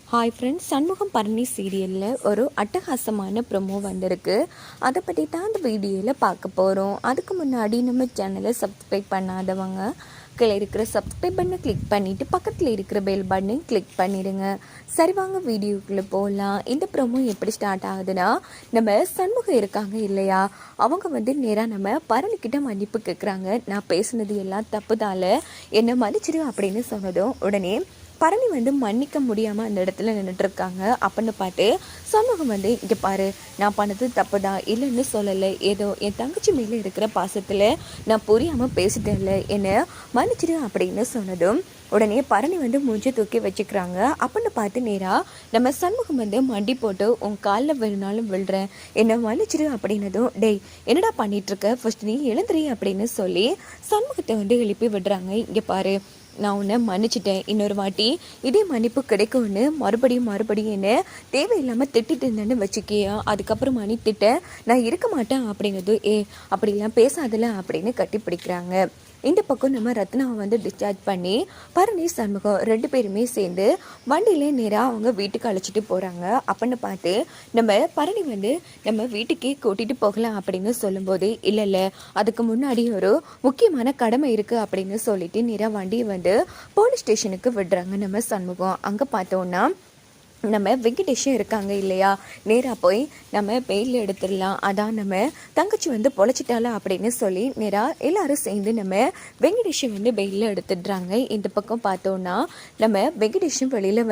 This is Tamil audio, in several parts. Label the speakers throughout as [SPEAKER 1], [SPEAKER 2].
[SPEAKER 1] ஹாய் ஃப்ரெண்ட்ஸ், சண்முகம் பரணி சீரியலில் ஒரு அட்டகாசமான ப்ரொமோ வந்திருக்கு. அதை பற்றி தான் அந்த வீடியோவில் பார்க்க போகிறோம். அதுக்கு முன்னாடி நம்ம சேனலை சப்ஸ்கிரைப் பண்ணாதவங்க கீழே இருக்கிற சப்ஸ்கிரைப் பண்ணை கிளிக் பண்ணிவிட்டு பக்கத்தில் இருக்கிற பெல் பட்டனையும் கிளிக் பண்ணிடுங்க. சரி, வாங்க வீடியோக்குள்ளே போகலாம். இந்த ப்ரொமோ எப்படி ஸ்டார்ட் ஆகுதுன்னா, நம்ம சண்முகம் இருக்காங்க இல்லையா, அவங்க நேராக நம்ம பரணிக்கிட்ட மன்னிப்பு கேட்குறாங்க. நான் பேசுனது எல்லாம் தப்புதால என்னை மன்னிச்சிடு அப்படின்னு சொன்னதும் உடனே பரணி மன்னிக்க முடியாமல் அந்த இடத்துல நின்றுட்டுருக்காங்க. அப்படின்னு பார்த்து சண்முகம் இங்கே பாரு, நான் பண்ணது தப்பு தான், இல்லைன்னு சொல்லலை, ஏதோ என் தங்கச்சி மேலே இருக்கிற பாசத்தில் நான் புரியாமல் பேசிட்டேன்ல, என்னை மன்னிச்சிடு அப்படின்னு சொன்னதும் உடனே பரணி மூஞ்சி தூக்கி வச்சுக்கிறாங்க. அப்படின்னு பார்த்து நேராக நம்ம சண்முகம் மண்டி போட்டு உன் காலில் வேணுனாலும் விழுறேன், என்னை மன்னிச்சிடு அப்படின்னதும் டேய் என்னடா பண்ணிகிட்ருக்க, ஃபர்ஸ்ட் நீ எழுந்துறி அப்படின்னு சொல்லி சண்முகத்தை எழுப்பி விடுறாங்க. இங்கே பாரு, நான் உன்னை மன்னிச்சிட்டேன், இன்னொரு வாட்டி இதே மன்னிப்பு கிடைக்கும்னு மறுபடியும் என்ன தேவையில்லாமல் திட்டிட்டு இருந்தேன்னு வச்சுக்கியா, அதுக்கப்புறம் திட்ட நான் இருக்க மாட்டேன் அப்படிங்கிறது அப்படிலாம் பேசாதல அப்படின்னு கட்டி பிடிக்கிறாங்க. இந்த பக்கம் நம்ம ரத்னாவை டிஸ்சார்ஜ் பண்ணி பரணி சண்முகம் 2 பேருமே சேர்ந்து வண்டியிலே நேராக அவங்க வீட்டுக்கு அழைச்சிட்டு போகிறாங்க. அப்படின்னு பார்த்து நம்ம பரணி நம்ம வீட்டுக்கே கூட்டிகிட்டு போகலாம் அப்படின்னு சொல்லும்போது இல்லை அதுக்கு முன்னாடி ஒரு முக்கியமான கடமை இருக்குது அப்படின்னு சொல்லிட்டு நேராக வண்டியை போலீஸ் ஸ்டேஷனுக்கு விடுறாங்க நம்ம சண்முகம். அங்கே பார்த்தோன்னா நம்ம வெங்கடேஷும் இருக்காங்க இல்லையா, நேராக போய் நம்ம பெயில் எடுத்துடலாம், அதான் நம்ம தங்கச்சி பொழைச்சிட்டால அப்படின்னு சொல்லி நேராக எல்லாரும் சேர்ந்து நம்ம வெங்கடேஷை பெயிலில் எடுத்துடுறாங்க. இந்த பக்கம் பார்த்தோன்னா நம்ம வெங்கடேஷும் வெளியில்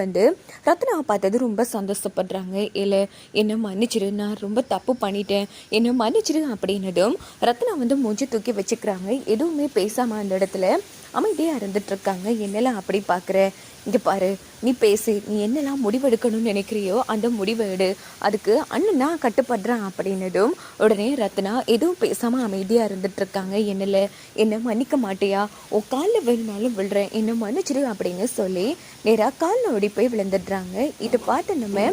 [SPEAKER 1] ரத்னாவை பார்த்தது ரொம்ப சந்தோஷப்படுறாங்க. இல்லை என்னை மன்னிச்சிரு, நான் ரொம்ப தப்பு பண்ணிட்டேன், என்னை மன்னிச்சிரு அப்படின்னதும் ரத்னா மூஞ்சி தூக்கி வச்சுக்கிறாங்க. எதுவுமே பேசாமல் அந்த இடத்துல அமைதியாக இருந்துட்டுருக்காங்க. என்னெல்லாம் அப்படி பார்க்குற, இங்கே பாரு, நீ பேசு, நீ என்னெல்லாம் முடிவெடுக்கணும்னு நினைக்கிறியோ அந்த முடிவை எடு, அதுக்கு அண்ணன் நான் கட்டுப்படுறேன் அப்படின்னதும் உடனே ரத்னா எதுவும் பேசாமல் அமைதியாக இருந்துட்டுருக்காங்க. என்னை மன்னிக்க மாட்டியா, உன் காலில் வேணுனாலும் விழுறேன், என்னை மன்னிச்சிடு அப்படின்னு சொல்லி நேராக காலில் ஓடி போய் விழுந்துடுறாங்க. இதை பார்த்து நம்ம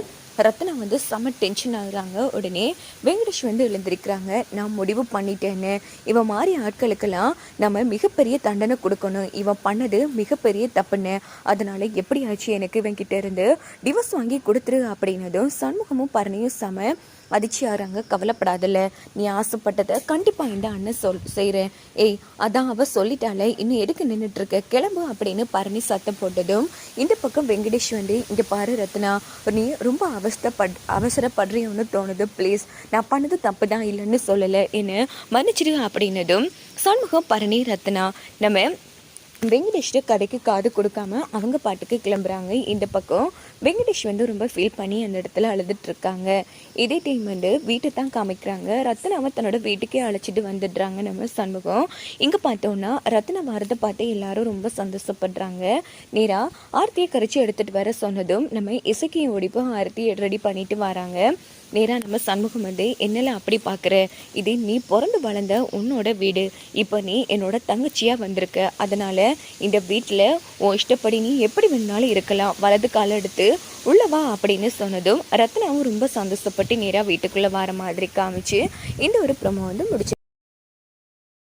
[SPEAKER 1] ரத்னா செம்ம டென்ஷன் ஆகுறாங்க. உடனே வெங்கடேஷ் எழுந்திருக்கிறாங்க. நான் முடிவு பண்ணிட்டேன்னு, இவன் மாதிரி ஆட்களுக்கெல்லாம் நம்ம மிகப்பெரிய தண்டனை கொடுக்கணும், இவன் பண்ணது மிகப்பெரிய தப்புன்னு, அதனால எப்படி ஆச்சு எனக்கு இவன் கிட்ட இருந்து டிவோர்ஸ் வாங்கி கொடுத்துரு அப்படின்னதும் சண்முகமும் பரணியும் செம அதிர்ச்சியாகிறாங்க. கவலைப்படாதல்ல, நீ ஆசைப்பட்டதை கண்டிப்பாக இந்த அண்ணன் செய்கிறேன். அதான் அவள் சொல்லிட்டாலே, இன்னும் எதுக்கு நின்றுட்டுருக்க, கிளம்பு அப்படின்னு பரணி சத்தம் போட்டதும் இந்த பக்கம் வெங்கடேஷ் இங்கே பாரு ரத்னா, நீ ரொம்ப அவசரப்படுறியோன்னு தோணுது, ப்ளீஸ் நான் பண்ணது தப்பு தான், இல்லைன்னு சொல்லலை, என்ன மன்னிச்சிடு அப்படின்னதும் சண்முகம் பரணி ரத்னா நம்ம வெங்கடேஷ்ட கதைக்கு காது கொடுக்காம அவங்க பாட்டுக்கு கிளம்புறாங்க. இந்த பக்கம் வெங்கடேஷ் ரொம்ப ஃபீல் பண்ணி அந்த இடத்துல அழுதுட்ருக்காங்க. இதே டைம் வீட்டை தான் காமிக்கிறாங்க. ரத்னாவை தன்னோட வீட்டுக்கே அழைச்சிட்டு வந்துடுறாங்க நம்ம சண்முகம். இங்கே பார்த்தோன்னா ரத்னா வரதை பார்த்து எல்லாரும் ரொம்ப சந்தோஷப்படுறாங்க. நேராக ஆர்த்தியை கரைச்சி எடுத்துகிட்டு வர சொன்னதும் நம்ம இசைக்கையும் ஓடிப்போ ஆர்த்தி ரெடி பண்ணிட்டு வராங்க. நேராக நம்ம சண்முகம் என்னெல்லாம் அப்படி பார்க்குற, இது நீ பிறந்து வளர்ந்த உன்னோட வீடு, இப்போ நீ என்னோட தங்கச்சியாக வந்திருக்க, அதனால் இந்த வீட்டில் உன் இஷ்டப்படி நீ எப்படி வேணாலும் இருக்கலாம், வலது காலை எடுத்து உள்ளவா அப்படின்னு சொன்னதும் ரத்னாவும் ரொம்ப சந்தோஷப்பட்டு நேராக வீட்டுக்குள்ளே வர மாதிரி காமிச்சு இந்த ஒரு ப்ரோமோ முடிச்சு